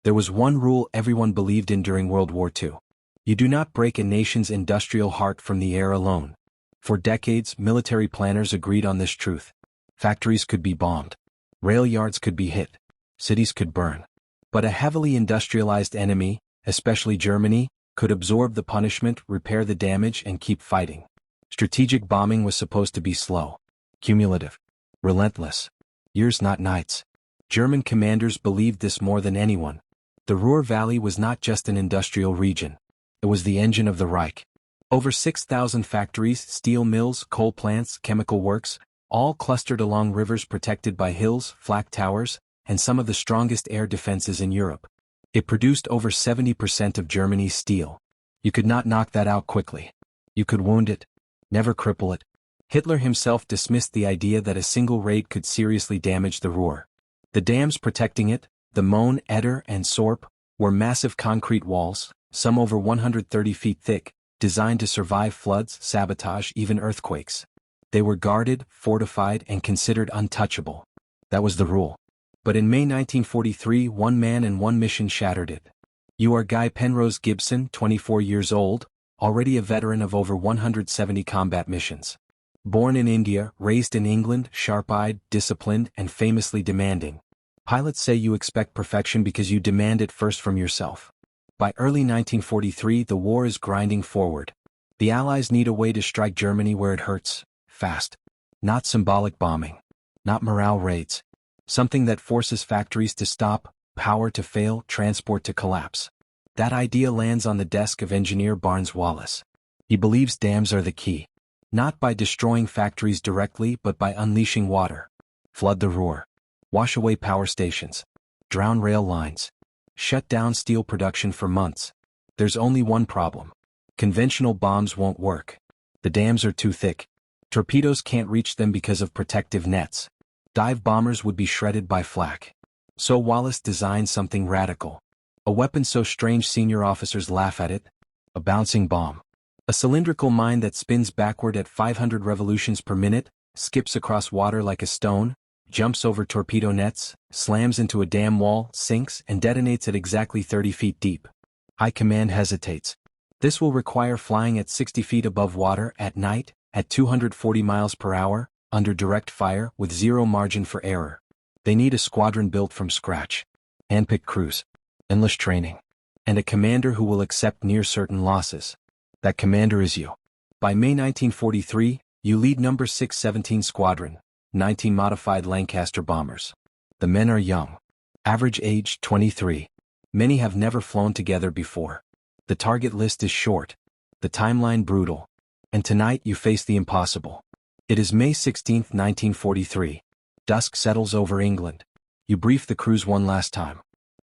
There was one rule everyone believed in during World War II. You do not break a nation's industrial heart from the air alone. For decades, military planners agreed on this truth. Factories could be bombed. Rail yards could be hit. Cities could burn. But a heavily industrialized enemy, especially Germany, could absorb the punishment, repair the damage, and keep fighting. Strategic bombing was supposed to be slow, cumulative, relentless. Years, not nights. German commanders believed this more than anyone. The Ruhr Valley was not just an industrial region. It was the engine of the Reich. Over 6,000 factories, steel mills, coal plants, chemical works, all clustered along rivers protected by hills, flak towers, and some of the strongest air defenses in Europe. It produced over 70% of Germany's steel. You could not knock that out quickly. You could wound it, never cripple it. Hitler himself dismissed the idea that a single raid could seriously damage the Ruhr. The dams protecting it, the Möhne, Eder, and Sorp, were massive concrete walls, some over 130 feet thick, designed to survive floods, sabotage, even earthquakes. They were guarded, fortified, and considered untouchable. That was the rule. But in May 1943, one man and one mission shattered it. You are Guy Penrose Gibson, 24 years old, already a veteran of over 170 combat missions. Born in India, raised in England, sharp-eyed, disciplined, and famously demanding. Pilots say you expect perfection because you demand it first from yourself. By early 1943, the war is grinding forward. The Allies need a way to strike Germany where it hurts, fast. Not symbolic bombing. Not morale raids. Something that forces factories to stop, power to fail, transport to collapse. That idea lands on the desk of engineer Barnes Wallis. He believes dams are the key. Not by destroying factories directly but by unleashing water. Flood the Ruhr. Wash away power stations. Drown rail lines. Shut down steel production for months. There's only one problem. Conventional bombs won't work. The dams are too thick. Torpedoes can't reach them because of protective nets. Dive bombers would be shredded by flak. So Wallace designed something radical. A weapon so strange senior officers laugh at it. A bouncing bomb. A cylindrical mine that spins backward at 500 revolutions per minute, skips across water like a stone, jumps over torpedo nets, slams into a dam wall, sinks, and detonates at exactly 30 feet deep. High command hesitates. This will require flying at 60 feet above water at night, at 240 miles per hour, under direct fire, with zero margin for error. They need a squadron built from scratch. Handpicked crews. Endless training. And a commander who will accept near-certain losses. That commander is you. By May 1943, you lead No. 617 Squadron, 19 modified Lancaster bombers. The men are young. Average age 23. Many have never flown together before. The target list is short. The timeline brutal. And tonight you face the impossible. It is May 16, 1943. Dusk settles over England. You brief the crews one last time.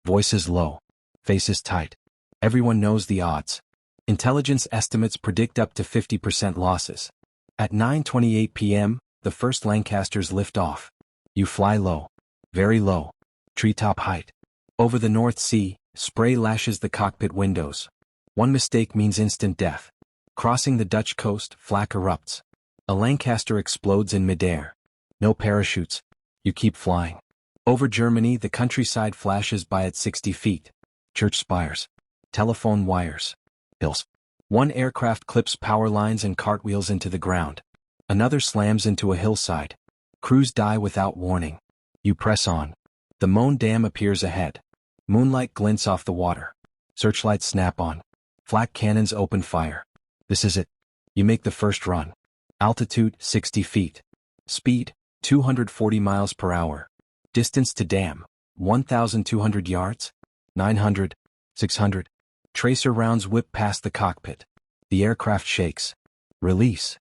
Voices low. Faces tight. Everyone knows the odds. Intelligence estimates predict up to 50% losses. At 9:28 p.m., the first Lancasters lift off. You fly low. Very low. Treetop height. Over the North Sea, spray lashes the cockpit windows. One mistake means instant death. Crossing the Dutch coast, flak erupts. A Lancaster explodes in midair. No parachutes. You keep flying. Over Germany, the countryside flashes by at 60 feet. Church spires. Telephone wires. Hills. One aircraft clips power lines and cartwheels into the ground. Another slams into a hillside. Crews die without warning. You press on. The Möhne Dam appears ahead. Moonlight glints off the water. Searchlights snap on. Flak cannons open fire. This is it. You make the first run. Altitude 60 feet. Speed 240 miles per hour. Distance to dam 1,200 yards. 900. 600. Tracer rounds whip past the cockpit. The aircraft shakes. Release.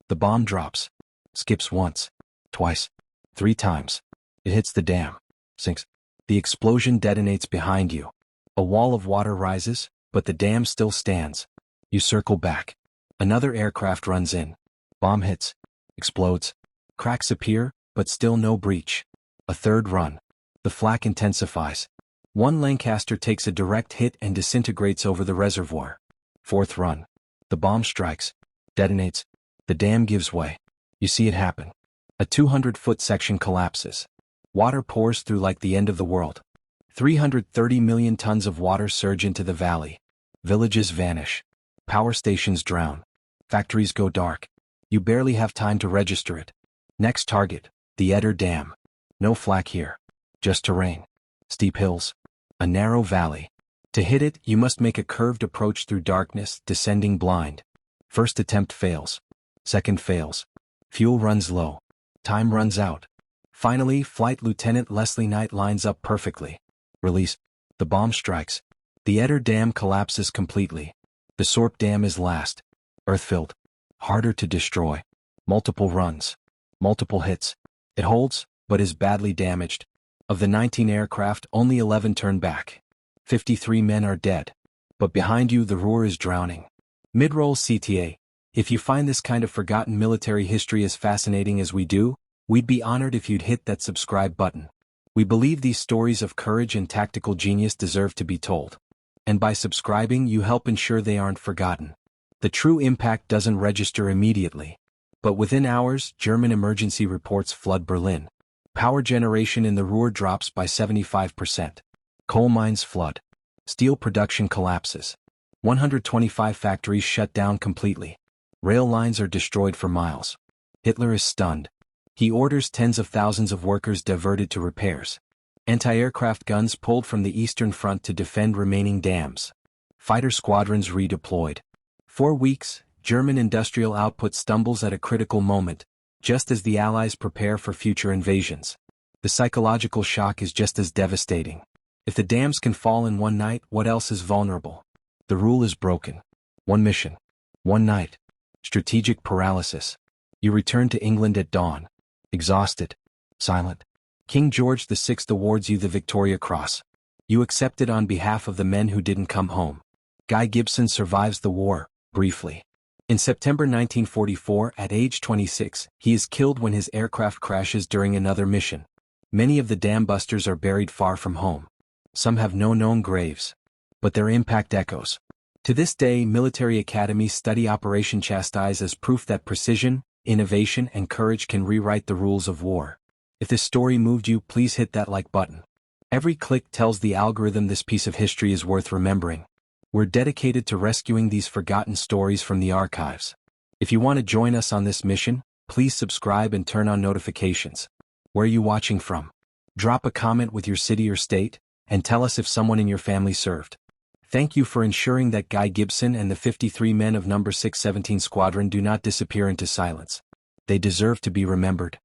The bomb drops. Skips once. Twice. 3 times. It hits the dam. Sinks. The explosion detonates behind you. A wall of water rises, but the dam still stands. You circle back. Another aircraft runs in. Bomb hits. Explodes. Cracks appear, but still no breach. A third run. The flak intensifies. One Lancaster takes a direct hit and disintegrates over the reservoir. Fourth run. The bomb strikes. Detonates. The dam gives way. You see it happen. A 200-foot section collapses. Water pours through like the end of the world. 330 million tons of water surge into the valley. Villages vanish. Power stations drown. Factories go dark. You barely have time to register it. Next target, the Eder Dam. No flak here. Just terrain. Steep hills. A narrow valley. To hit it, you must make a curved approach through darkness, descending blind. First attempt fails. Second fails. Fuel runs low. Time runs out. Finally, Flight Lieutenant Leslie Knight lines up perfectly. Release. The bomb strikes. The Eder Dam collapses completely. The Sorp Dam is last. Earth-filled. Harder to destroy. Multiple runs. Multiple hits. It holds, but is badly damaged. Of the 19 aircraft, only 11 turn back. 53 men are dead. But behind you the Ruhr is drowning. Mid-roll CTA. If you find this kind of forgotten military history as fascinating as we do, we'd be honored if you'd hit that subscribe button. We believe these stories of courage and tactical genius deserve to be told. And by subscribing you help ensure they aren't forgotten. The true impact doesn't register immediately. But within hours, German emergency reports flood Berlin. Power generation in the Ruhr drops by 75%. Coal mines flood. Steel production collapses. 125 factories shut down completely. Rail lines are destroyed for miles. Hitler is stunned. He orders tens of thousands of workers diverted to repairs. Anti-aircraft guns pulled from the Eastern Front to defend remaining dams. Fighter squadrons redeployed. 4 weeks, German industrial output stumbles at a critical moment, just as the Allies prepare for future invasions. The psychological shock is just as devastating. If the dams can fall in one night, what else is vulnerable? The rule is broken. One mission. One night. Strategic paralysis. You return to England at dawn. Exhausted. Silent. King George VI awards you the Victoria Cross. You accept it on behalf of the men who didn't come home. Guy Gibson survives the war, briefly. In September 1944, at age 26, he is killed when his aircraft crashes during another mission. Many of the dam busters are buried far from home. Some have no known graves. But their impact echoes. To this day, military academies study Operation Chastise as proof that precision, innovation, and courage can rewrite the rules of war. If this story moved you, please hit that like button. Every click tells the algorithm this piece of history is worth remembering. We're dedicated to rescuing these forgotten stories from the archives. If you want to join us on this mission, please subscribe and turn on notifications. Where are you watching from? Drop a comment with your city or state, and tell us if someone in your family served. Thank you for ensuring that Guy Gibson and the 53 men of No. 617 Squadron do not disappear into silence. They deserve to be remembered.